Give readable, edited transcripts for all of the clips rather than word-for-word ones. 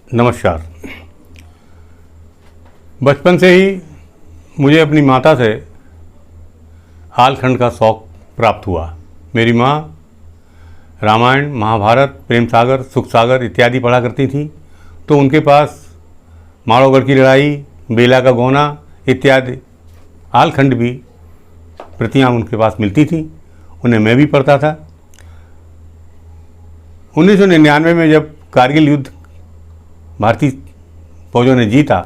नमस्कार। बचपन से ही मुझे अपनी माता से आलखंड का शौक़ प्राप्त हुआ। मेरी माँ रामायण, महाभारत, प्रेम सागर, सुख सागर इत्यादि पढ़ा करती थी, तो उनके पास माड़ोगढ़ की लड़ाई, बेला का गोना इत्यादि आलखंड भी प्रतियाँ उनके पास मिलती थी, उन्हें मैं भी पढ़ता था। 1999 में जब कारगिल युद्ध भारतीय फौजों ने जीता,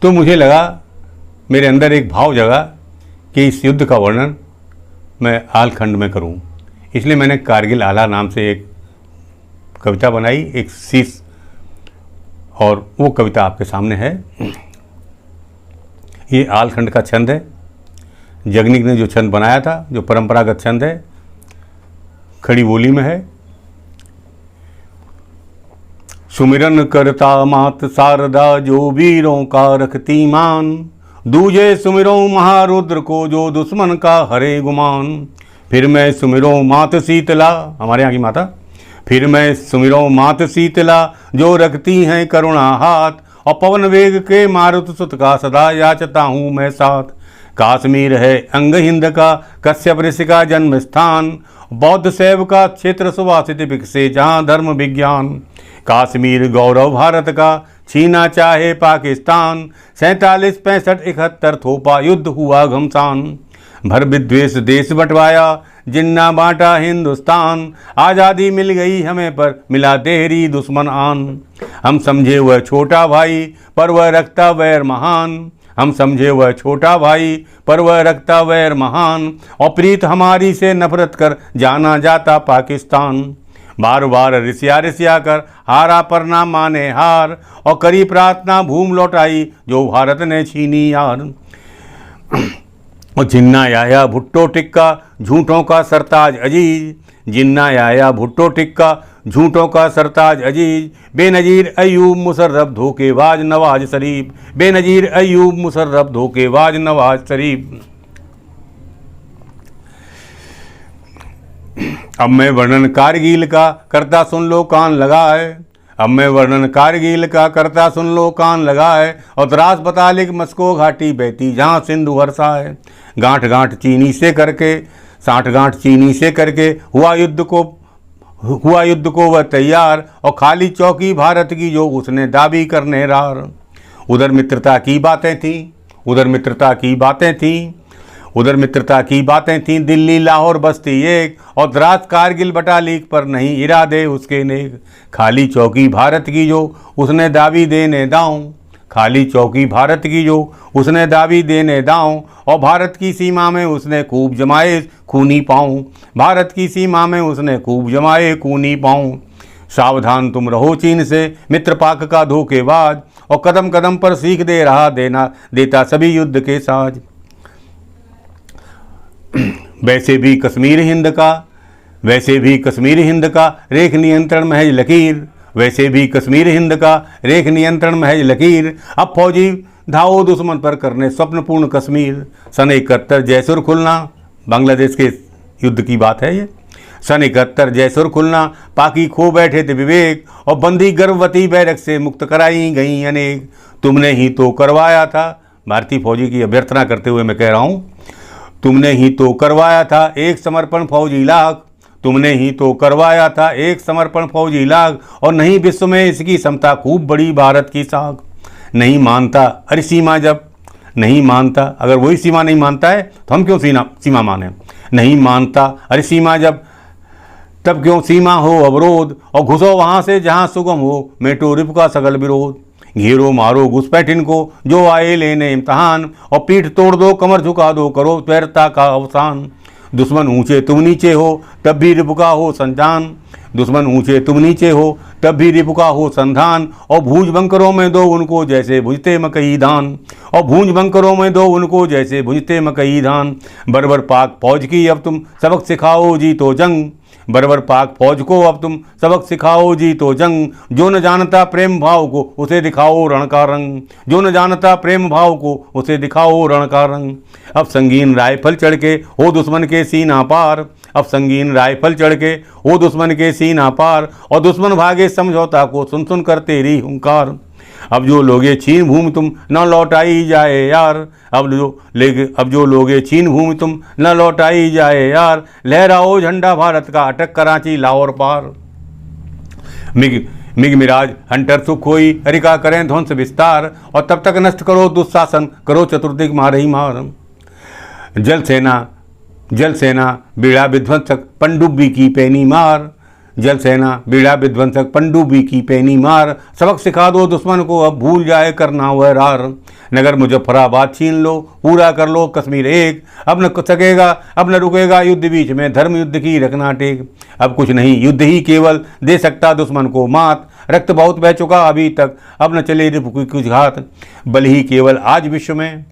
तो मुझे लगा, मेरे अंदर एक भाव जगा कि इस युद्ध का वर्णन मैं आलखंड में करूं। इसलिए मैंने कारगिल आला नाम से एक कविता बनाई, एक शीर्ष, और वो कविता आपके सामने है। ये आलखंड का छंद है। जगनिक ने जो छंद बनाया था, जो परंपरागत छंद है, खड़ी बोली में है। सुमिरन करता मात शारदा, जो वीरों का रखती मान, दूजे सुमिरों महारुद्र को, जो दुश्मन का हरे गुमान। फिर मैं सुमिरों मात शीतला, हमारे यहाँ की माता, फिर मैं सुमिरों मात शीतला, जो रखती हैं करुणा हाथ, और पवन वेग के मारुत सुत का सदा याचता हूँ मैं साथ। काश्मीर है अंग हिंद का, कश्यप ऋषि का जन्म स्थान, बौद्ध शैव का क्षेत्र सुवासित विकसे जहाँ धर्म विज्ञान। काश्मीर गौरव भारत का, छीना चाहे पाकिस्तान, 47, 65, 71 थोपा युद्ध हुआ घमसान। भर विद्वेष देश बंटवाया, जिन्ना बांटा हिंदुस्तान, आज़ादी मिल गई हमें पर मिला देहरी दुश्मन आन। हम समझे वह छोटा भाई पर वह रखता वैर महान, हम समझे वह छोटा भाई पर वह रखता वैर महान, और प्रीत हमारी से नफरत कर जाना जाता पाकिस्तान। बार बार रिसिया कर हारा पर ना माने हार, और करी प्रार्थना भूम लौटाई जो भारत ने छीनी यार। और जिन्ना आया भुट्टो टिक्का, झूठों का सरताज अजीज, जिन्ना आया भुट्टो टिक्का, झूठों का सरताज अजीज। बेनजीर अयूब मुशर्रफ धोखेबाज नवाज शरीफ, बेनजीर अयूब मुशर्रफ धोखेबाज नवाज शरीफ। अब मैं वर्णन कारगिल का करता सुन लो कान लगाए, अब मैं वर्णन कारगिल का करता सुन लो कान लगाए, और द्रास बतालिक मस्को घाटी बहती जहाँ सिंधु वर्षा है। गांठ गांठ चीनी से करके, 60 गांठ चीनी से करके, हुआ युद्ध को वह तैयार, और खाली चौकी भारत की जो उसने दाबी करने रार। उधर मित्रता की बातें थीं, उधर मित्रता की बातें थीं, उधर मित्रता की बातें थीं, दिल्ली लाहौर बस्ती एक, और द्रास कारगिल बटालिक पर नहीं इरादे उसके नेक। खाली चौकी भारत की जो उसने दाबी देने दाऊं, खाली चौकी भारत की जो उसने दाबी देने दाऊं, और भारत की सीमा में उसने खूब जमाए खूनी पाऊं, भारत की सीमा में उसने खूब जमाए खूनी पाऊं। सावधान तुम रहो चीन से, मित्र पाक का धोखेबाज, और कदम कदम पर सीख दे रहा देता सभी युद्ध के साज। वैसे भी कश्मीर हिंद का, वैसे भी कश्मीर हिंद का रेख नियंत्रण महज लकीर, वैसे भी कश्मीर हिंद का रेख नियंत्रण महज लकीर। अब फौजी धाओ दुश्मन पर करने स्वप्न पूर्ण कश्मीर। सन 71 जयसुर खुलना, बांग्लादेश के युद्ध की बात है ये। सन 71 जयसुर खुलना, पाकि खो बैठे थे विवेक, और बंदी गर्भवती बैरक से मुक्त कराई गई अनेक। तुमने ही तो करवाया था, भारतीय फौजी की अभ्यर्थना करते हुए मैं कह रहा हूँ, तुमने ही तो करवाया था एक समर्पण फौजी लाख, तुमने ही तो करवाया था एक समर्पण फौजी लाख, और नहीं विश्व में इसकी क्षमता खूब बड़ी भारत की साख। नहीं मानता अरे सीमा जब नहीं मानता, अगर वही सीमा नहीं मानता है तो हम क्यों सीमा माने। नहीं मानता अरे सीमा जब, तब क्यों सीमा हो अवरोध, और घुसो वहाँ से जहाँ सुगम हो, मेटो रिप का सगल विरोध। घेरो मारो घुसपैठ इनको जो आए लेने इम्तहान, और पीठ तोड़ दो कमर झुका दो करो वैरता का अवसान। दुश्मन ऊंचे तुम नीचे हो तब भी रिपुका हो संधान, दुश्मन ऊंचे तुम नीचे हो तब भी रिपुका हो संधान। और भूज बंकरों में दो उनको जैसे भुजते मकई धान, और भूज बंकरों में दो उनको जैसे भुजते मकई धान। बरबर पाक फौज की अब तुम सबक सिखाओ जी तो जंग, बरबर पाक फौज को अब तुम सबक सिखाओ जी तो जंग। जो न जानता प्रेम भाव को उसे दिखाओ रण का रंग, जो न जानता प्रेम भाव को उसे दिखाओ रण का रंग। अब संगीन राइफल चढ़ के हो दुश्मन के सीना पार, अब संगीन राइफल चढ़ के वो दुश्मन के सीना पार, और दुश्मन भागे समझौता को सुन सुन कर तेरी हुंकार। अब जो लोगे छीन भूमि तुम न लौटाई जाए यार, अब जो लोगे छीन भूमि तुम न लौटाई जाए यार, लहराओ झंडा भारत का अटक कराची लाहौर पार। मिग मिराज हंटर सुखोई हरिका करें ध्वंस विस्तार, और तब तक नष्ट करो दुशासन करो चतुर्दिक मार ही मार। जल सेना बीड़ा विध्वंसक पनडुब्बी की पैनी मार, जल सेना बीड़ा विध्वंसक पनडुब्बी की पैनी मार, सबक सिखा दो दुश्मन को अब भूल जाए करना वह रार। नगर मुजफ्फराबाद छीन लो पूरा कर लो कश्मीर एक, अब न सकेगा अब न रुकेगा युद्ध बीच में धर्म युद्ध की रखना टेक। अब कुछ नहीं युद्ध ही केवल दे सकता दुश्मन को मात, रक्त बहुत बह चुका अभी तक अब न चले कुछ घात। बल ही केवल आज विश्व में,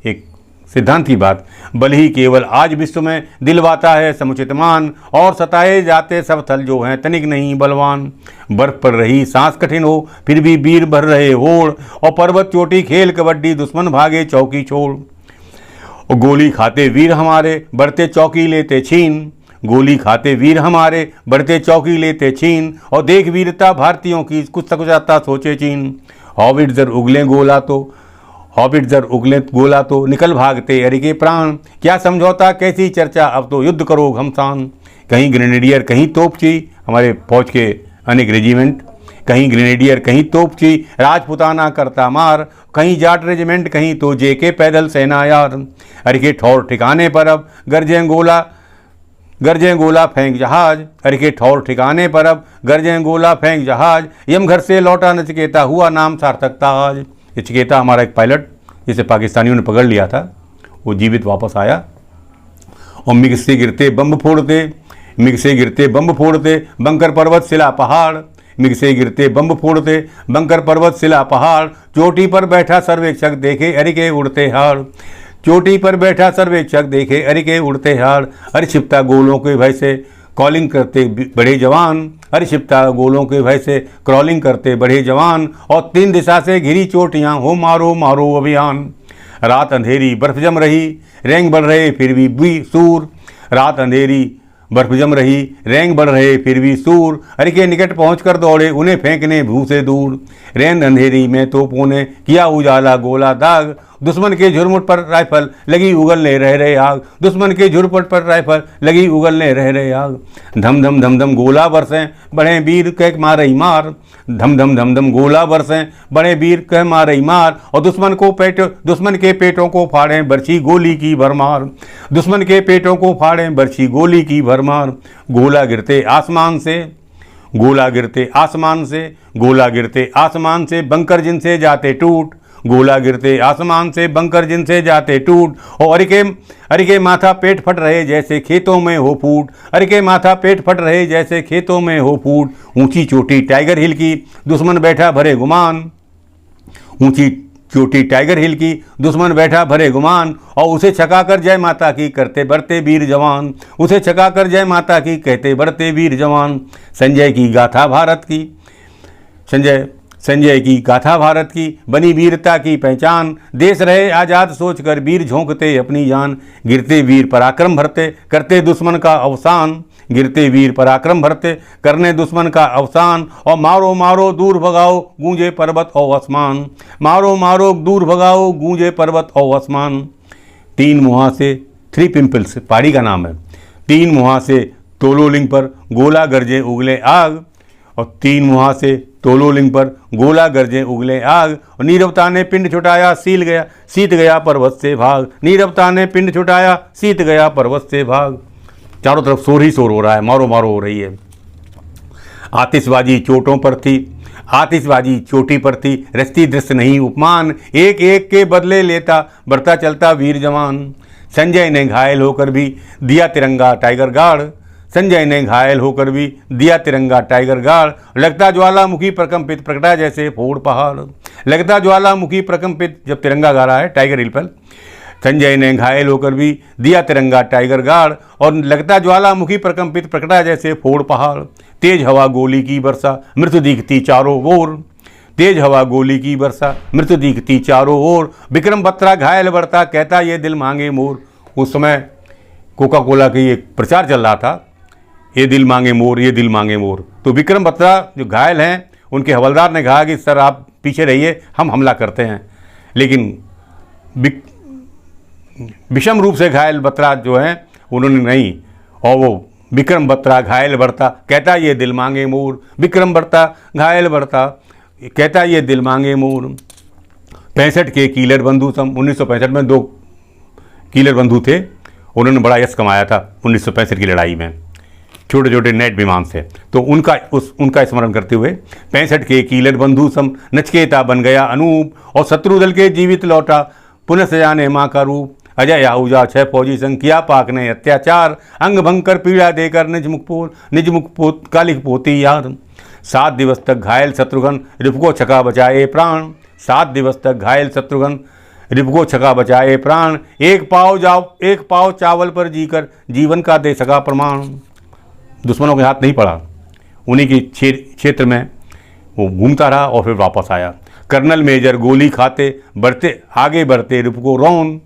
एक सिद्धांत की बात, बल ही केवल आज विश्व में दिलवाता है समुचित मान, और सताए जाते सब थल जो हैं तनिक नहीं बलवान। बर्फ पर रही सांस कठिन हो फिर भी वीर भर रहे होड़, और पर्वत चोटी खेल कबड्डी दुश्मन भागे चौकी छोड़। और गोली खाते वीर हमारे बढ़ते चौकी लेते छीन, गोली खाते वीर हमारे बढ़ते चौकी लेते छीन, और देख वीरता भारतीयों की कुछ सकुचाता सोचे चीन। हॉबिट्जर उगले गोला तो निकल भागते अरे के प्राण, क्या समझौता कैसी चर्चा अब तो युद्ध करो घमसान। कहीं ग्रेनेडियर कहीं तोपची, हमारे फौज के अनेक रेजिमेंट, कहीं ग्रेनेडियर कहीं तोपची राजपुताना करता मार, कहीं जाट रेजिमेंट कहीं तो जेके पैदल सेना यार। अरे के ठौर ठिकाने पर अब गरजें गोला फेंक जहाज, अरे के ठौर ठिकाने पर अब गरजें गोला फेंक जहाज, यम घर से लौटा नचिकेता हुआ नाम सार्थकता आज। नचिकेता हमारा एक पायलट जिसे पाकिस्तानियों ने पकड़ लिया था, वो जीवित वापस आया। और मिग से गिरते बम फोड़ते बंकर पर्वत शिला पहाड़, मिग से गिरते बम फोड़ते बंकर पर्वत शिला पहाड़, चोटी पर बैठा सर्वेक्षक देखे अरिके उड़ते हाड़, चोटी पर बैठा सर्वेक्षक देखे अरिके उड़ते हाड़। अरे छिपता गोलों के भय से कॉलिंग करते बड़े जवान, अरे छिपता गोलों के भय से क्रॉलिंग करते बड़े जवान, और तीन दिशा से घिरी चोटियां हो मारो मारो अभियान। रात अंधेरी बर्फ जम रही रैंग बढ़ रहे फिर भी सूर, रात अंधेरी बर्फ जम रही रैंग बढ़ रहे फिर भी सूर, अरे के निकट पहुंचकर दौड़े उन्हें फेंकने भू से दूर। रैन अंधेरी में तोपों ने किया उजाला गोला दाग, दुश्मन के झुरमुट पर राइफल लगी उगलने रह रहे आग, दुश्मन के झुरमुट पर राइफल लगी उगलने रह रहे आग। धम धम धम धम गोला बरसें बड़े वीर कह मारे मार, धम धम धम धम गोला बरसें बड़े वीर कह मारे मार, और दुश्मन के पेटों को फाड़ें बरछी गोली की भरमार, दुश्मन के पेटों को फाड़ें बरछी गोली की भरमार। गोला गिरते आसमान से बंकर जिनसे जाते टूट, गोला गिरते आसमान से बंकर जिनसे जाते टूट, और अरे के माथा पेट फट रहे जैसे खेतों में हो फूट, अरे के माथा पेट फट रहे जैसे खेतों में हो फूट। ऊंची चोटी टाइगर हिल की दुश्मन बैठा भरे गुमान, ऊंची चोटी टाइगर हिल की दुश्मन बैठा भरे गुमान, और उसे छकाकर जय माता की करते बढ़ते वीर जवान, उसे छकाकर जय माता की कहते बढ़ते वीर जवान। संजय की गाथा भारत की बनी वीरता की पहचान, देश रहे आज़ाद सोचकर वीर झोंकते अपनी जान। गिरते वीर पराक्रम भरते करते दुश्मन का अवसान, गिरते वीर पराक्रम भरते करने दुश्मन का अवसान, और मारो मारो दूर भगाओ गूंजे पर्वत और आसमान, मारो मारो दूर भगाओ गूंजे पर्वत और आसमान। तीन मुहासे थ्री पिंपल्स पहाड़ी का नाम है, तीन मुहासे तोलोलिंग पर गोला गरजे उगले आग, और तीन मुहासे तोलोलिंग पर गोला गरजे उगले आग। और नीरवता ने पिंड छुटाया सीत गया पर्वत से भाग, नीरवता ने पिंड छुटाया सीत गया पर्वत से भाग। चारों तरफ शोर ही शोर हो रहा है, मारो मारो हो रही है। आतिशबाजी चोटों पर थी, आतिशबाजी चोटी पर थी, रस्ती दृश्य नहीं उपमान, एक एक के बदले लेता बढ़ता चलता वीर जवान। संजय ने घायल होकर भी दिया तिरंगा टाइगर गार्ड, संजय ने घायल होकर भी दिया तिरंगा टाइगर गार्ड। लगता ज्वालामुखी प्रकंपित प्रकटा जैसे फोड़ पहाड़, लगता ज्वालामुखी प्रकंपित जब तिरंगा गा रहा है टाइगर हिल पर। संजय ने घायल होकर भी दिया तिरंगा टाइगर गार्ड, और लगता ज्वालामुखी प्रकंपित प्रकटा जैसे फोड़ पहाड़। तेज हवा गोली की वर्षा मृत्यु दिखती चारों ओर, तेज हवा गोली की वर्षा मृत्यु दिखती चारों ओर। विक्रम बत्रा घायल बढ़ता कहता ये दिल मांगे मोर। उस समय कोका कोला की एक प्रचार चल रहा था, ये दिल मांगे मोर, ये दिल मांगे मोर। तो विक्रम बत्रा जो घायल हैं, उनके हवलदार ने कहा कि सर आप पीछे रहिए, हम हमला करते हैं। लेकिन विषम रूप से घायल बत्रा जो हैं उन्होंने नहीं, और वो विक्रम बत्रा घायल बरता कहता ये दिल मांगे मोर, विक्रम बत्रा घायल बरता कहता ये दिल मांगे मोर। 65 के कीलर बंधु सन 1965 में 2 कीलर बंधु थे, उन्होंने बड़ा यश कमाया था 1965 की लड़ाई में, छोटे छोटे नेट विमान से। तो उनका स्मरण करते हुए 65 के कीलर बंधु सम नचकेता बन गया अनूप, और शत्रु दल के जीवित लौटा पुनः सजाने माँ का रूप। अजय आहूजा 6 फौजी संग किया पाक ने अत्याचार, अंग भंग कर पीड़ा देकर निज मुख कालिक पोती याद। 7 दिवस तक घायल शत्रुघ्न रिपुको छका बचाए प्राण, 7 दिवस तक घायल शत्रुघ्न रिपुको छका बचाए प्राण। एक पाव चावल पर जीकर जीवन का दे सका प्रमाण। दुश्मनों के हाथ नहीं पड़ा, उन्हीं के क्षेत्र में वो घूमता रहा और फिर वापस आया। कर्नल मेजर गोली खाते आगे बढ़ते रिपुको रौन,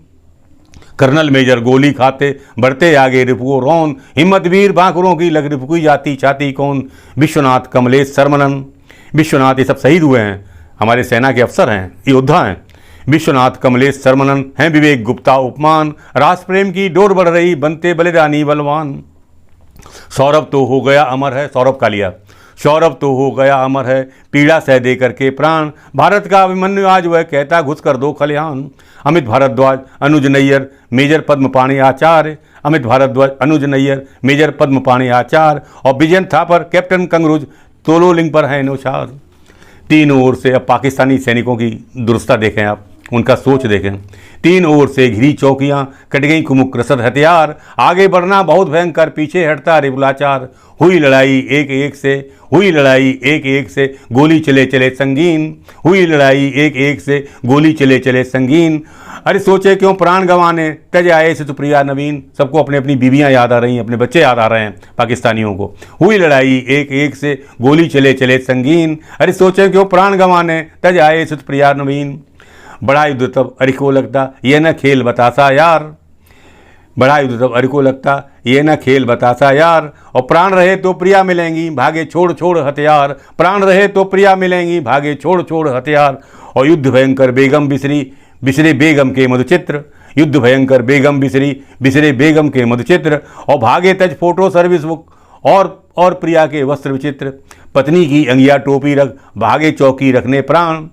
कर्नल मेजर गोली खाते बढ़ते आगे रिपुको रौन। हिम्मत वीर बांकुरों की लग रिपुकी जाती छाती कौन। विश्वनाथ कमलेश सरमनन, विश्वनाथ ये सब शहीद हुए हैं, हमारे सेना के अफसर हैं, योद्धा हैं। विश्वनाथ कमलेश सरमनन हैं विवेक गुप्ता उपमान। राष्ट्र प्रेम की डोर बढ़ रही बनते बलिदानी बलवान। सौरभ तो हो गया अमर है, सौरभ कालिया, सौरभ तो हो गया अमर है पीड़ा सह दे करके प्राण। भारत का अभिमन्यु आज वह कहता घुस कर दो खलिहान। अमित भारद्वाज अनुज नैयर मेजर पद्मपाणि आचार्य, अमित भारद्वाज अनुज नैयर मेजर पद्मपाणि आचार्य, और विजयन थापर कैप्टन कंगरूज तोलोलिंग पर है नौशाद। तीनों ओर से, अब पाकिस्तानी सैनिकों की दुरुस्ता देखें आप, उनका सोच देखें। 3 ओर से घिरी चौकियां कट गई कुमुक रसद हथियार। आगे बढ़ना बहुत भयंकर पीछे हटता रिबुलाचार। हुई लड़ाई एक एक से, हुई लड़ाई एक एक से गोली चले चले संगीन, हुई लड़ाई एक एक से गोली चले चले संगीन। अरे सोचे क्यों प्राण गंवाने तज आए से सुप्रिया नवीन। सबको अपनी अपनी बीवियां याद आ रही हैं, अपने बच्चे याद आ रहे हैं पाकिस्तानियों को। हुई लड़ाई एक एक से गोली चले चले संगीन। अरे सोचे क्यों प्राण गंवाने तज आए से सुप्रिया नवीन। बड़ा युद्ध तब अरि को लगता ये न खेल बतासा यार, बड़ा युद्ध तब अरि को लगता ये न खेल बतासा यार। और प्राण रहे तो प्रिया मिलेंगी भागे छोड़ छोड़ हथियार, प्राण रहे तो प्रिया मिलेंगी भागे छोड़ छोड़ हथियार। और युद्ध भयंकर बेगम बिसरे बेगम के मधुचित्र, युद्ध भयंकर बेगम बिसरे बेगम के मधुचित्र। और भागे तज फोटो सर्विस बुक और प्रिया के वस्त्र विचित्र। पत्नी की अंगिया टोपी रख भागे चौकी रखने प्राण,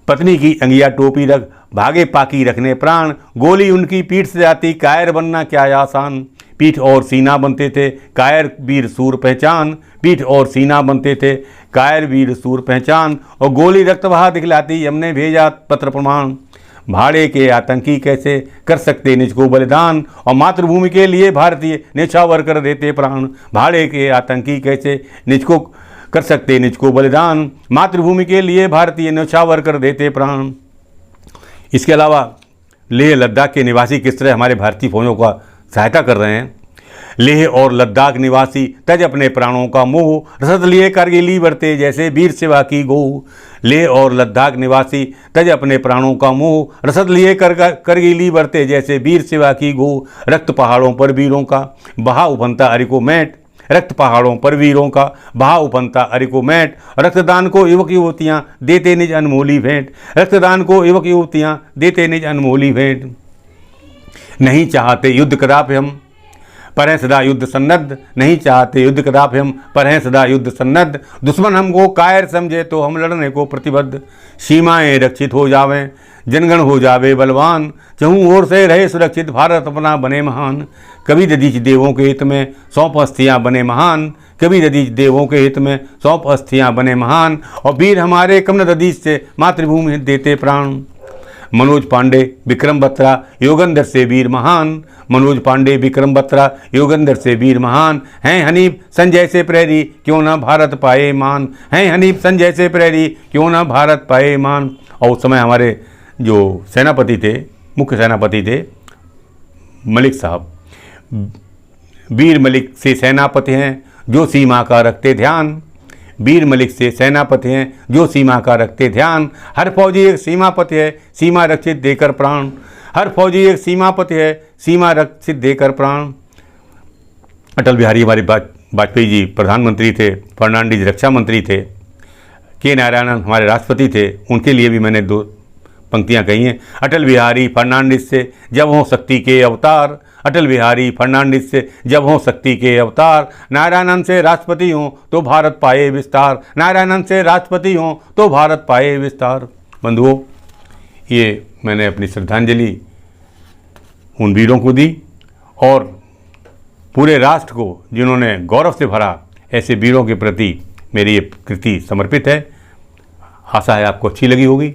पत्नी की अंगिया टोपी रख भागे पाकी रखने प्राण। गोली उनकी पीठ से जाती कायर बनना क्या आसान। पीठ और सीना बनते थे कायर वीर सूर पहचान, पीठ और सीना बनते थे कायर वीर सूर पहचान। और गोली रक्त बहा दिखलाती हमने भेजा पत्र प्रमाण। भाड़े के आतंकी कैसे कर सकते निज को बलिदान, और मातृभूमि के लिए भारतीय न्यौछावर कर देते प्राण। भाड़े के आतंकी कैसे निज को कर सकते निज को बलिदान, मातृभूमि के लिए भारतीय न्यौछावर कर देते प्राण। इसके अलावा लेह लद्दाख के निवासी किस तरह हमारे भारतीय फौजों का सहायता कर रहे हैं। लेह और लद्दाख निवासी तज अपने प्राणों का मोह, रसद लिए कारगिली बरते जैसे वीर सेवा की गो। लेह और लद्दाख निवासी तज अपने प्राणों का मोह, रसद लिए कारगिली बरते जैसे वीर सेवा की गो। रक्त पहाड़ों पर वीरों का बहा उफनता अरिको मैट, रक्त पहाड़ों पर वीरों का बहा उफनता अरिको मैट। रक्तदान को युवक युवतियाँ देते निज अनमोली भेंट, रक्तदान को युवक युवतियाँ देते निज अनमोली भेंट। नहीं चाहते युद्ध कदापि हम पर हैं सदा युद्ध सन्नद्ध, नहीं चाहते युद्ध कदापि हम पर हैं सदा युद्ध सन्नद्ध। दुश्मन हमको कायर समझे तो हम लड़ने को प्रतिबद्ध। सीमाएं रक्षित हो जावें जनगण हो जावे बलवान, चहूँ ओर से रहे सुरक्षित भारत अपना बने महान। कभी ददीच देवों के हित में 100 अस्थियाँ बने महान, कभी ददीच देवों के हित में 100 अस्थियाँ बने महान। और वीर हमारे कम न ददीच से मातृभूमि देते प्राण। मनोज पांडे विक्रम बत्रा योगेंद्र से वीर महान, मनोज पांडे विक्रम बत्रा योगेंद्र से वीर महान। हैं हनीफ संजय से प्रेरी क्यों ना भारत पाए मान, हैं हनीफ संजय से प्रेरी क्यों ना भारत पाए मान। और उस समय हमारे जो सेनापति थे, मुख्य सेनापति थे मलिक साहब, वीर मलिक से सेनापति हैं जो सीमा का रखते ध्यान, वीर मलिक से सेनापति हैं जो सीमा का रखते ध्यान। हर फौजी एक सीमापति है सीमा रक्षित देकर प्राण, हर फौजी एक सीमापति है, सीमा रक्षित देकर प्राण। अटल बिहारी हमारे वाजपेयी जी प्रधानमंत्री थे, फर्नांडीज रक्षा मंत्री थे, के नारायणन हमारे राष्ट्रपति थे, उनके लिए भी मैंने 2 पंक्तियां कही हैं। अटल बिहारी फर्नांडिस से जब हों शक्ति के अवतार, अटल बिहारी फर्नांडिस से जब हों शक्ति के अवतार, नारायणन से राष्ट्रपति हों तो भारत पाए विस्तार, नारायणन से राष्ट्रपति हों तो भारत पाए विस्तार। बंधुओं, ये मैंने अपनी श्रद्धांजलि उन वीरों को दी और पूरे राष्ट्र को जिन्होंने गौरव से भरा, ऐसे वीरों के प्रति मेरी ये कृति समर्पित है। आशा है आपको अच्छी लगी होगी।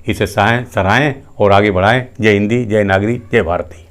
इसे सराहें और आगे बढ़ाएं। जय हिंदी, जय नागरी, जय भारती।